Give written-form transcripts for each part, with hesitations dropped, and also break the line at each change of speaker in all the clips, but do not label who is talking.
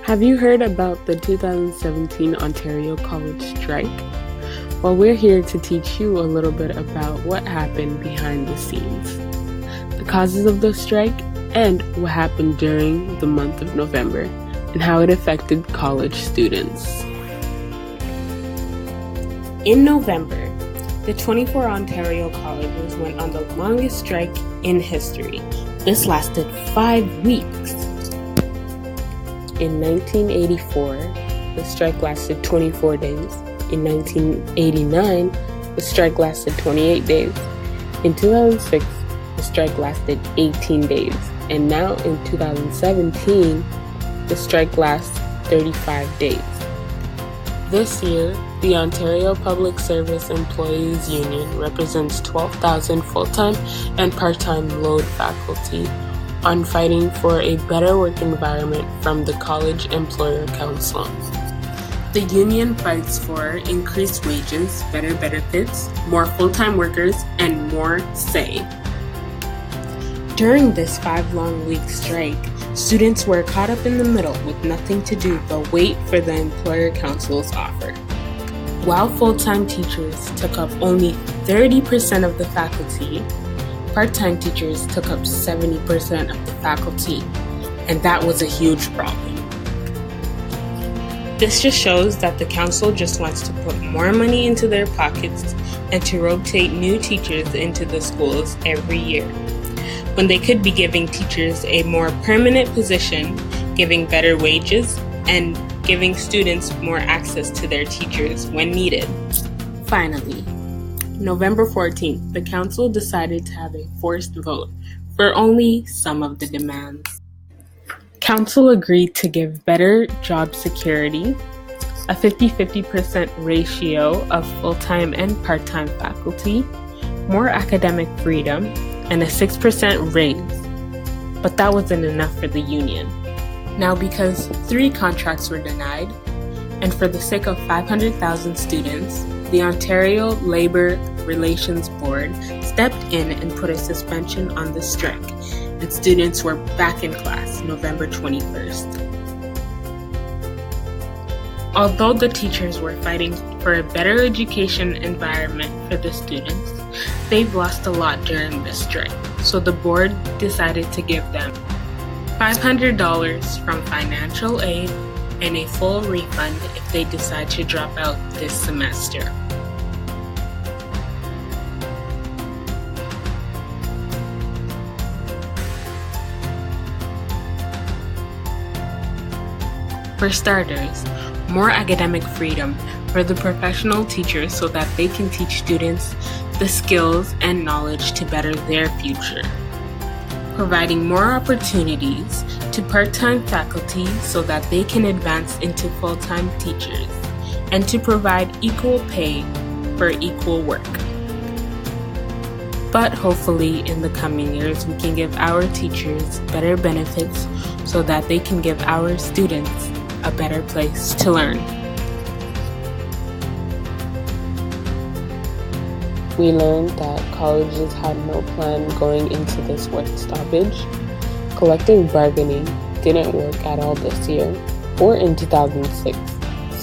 Have you heard about the 2017 Ontario College Strike? Well, we're here to teach you a little bit about what happened behind the scenes, the causes of the strike, and what happened during the month of November, and how it affected college students. In November, the 24 Ontario colleges went on the longest strike in history. This lasted 5 weeks. In 1984, the strike lasted 24 days. In 1989, the strike lasted 28 days. In 2006, the strike lasted 18 days. And now in 2017, the strike lasts 35 days. This year, the Ontario Public Service Employees Union represents 12,000 full-time and part-time load faculty on fighting for a better work environment from the College Employer Council. The union fights for increased wages, better benefits, more full-time workers, and more say. During this 5-long-week strike, students were caught up in the middle with nothing to do but wait for the Employer Council's offer. While full-time teachers took up only 30% of the faculty, part-time teachers took up 70% of the faculty, and that was a huge problem. This just shows that the council just wants to put more money into their pockets and to rotate new teachers into the schools every year, when they could be giving teachers a more permanent position, giving better wages, and giving students more access to their teachers when needed. Finally, November 14th, the council decided to have a forced vote for only some of the demands. Council agreed to give better job security, a 50-50% ratio of full-time and part-time faculty, more academic freedom, and a 6% raise. But that wasn't enough for the union. Now, because 3 contracts were denied, and for the sake of 500,000 students, the Ontario Labour Relations Board stepped in and put a suspension on the strike, and students were back in class November 21st. Although the teachers were fighting for a better education environment for the students, they've lost a lot during this strike, so the board decided to give them $500 from financial aid and a full refund if they decide to drop out this semester. For starters, more academic freedom for the professional teachers so that they can teach students the skills and knowledge to better their future. Providing more opportunities to part-time faculty so that they can advance into full-time teachers, and to provide equal pay for equal work. But hopefully in the coming years we can give our teachers better benefits so that they can give our students a better place to learn. We learned that colleges had no plan going into this work stoppage. Collective bargaining didn't work at all this year or in 2006.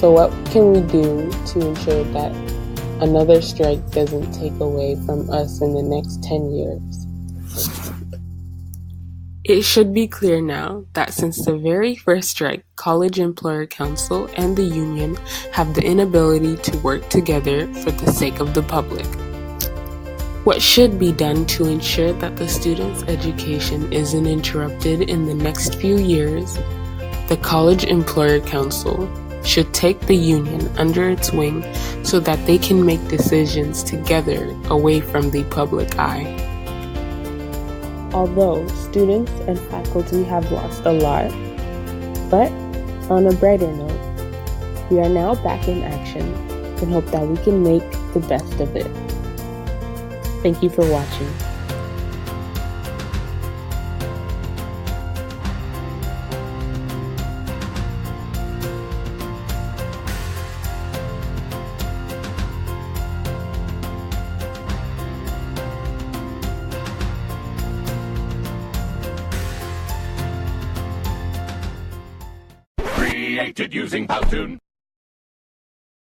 So what can we do to ensure that another strike doesn't take away from us in the next 10 years? It should be clear now that since the very first strike, College Employer Council and the union have the inability to work together for the sake of the public. What should be done to ensure that the students' education isn't interrupted in the next few years? The College Employer Council should take the union under its wing so that they can make decisions together away from the public eye. Although students and faculty have lost a lot, but on a brighter note, we are now back in action and hope that we can make the best of it. Thank you for watching.
Created using Powtoon.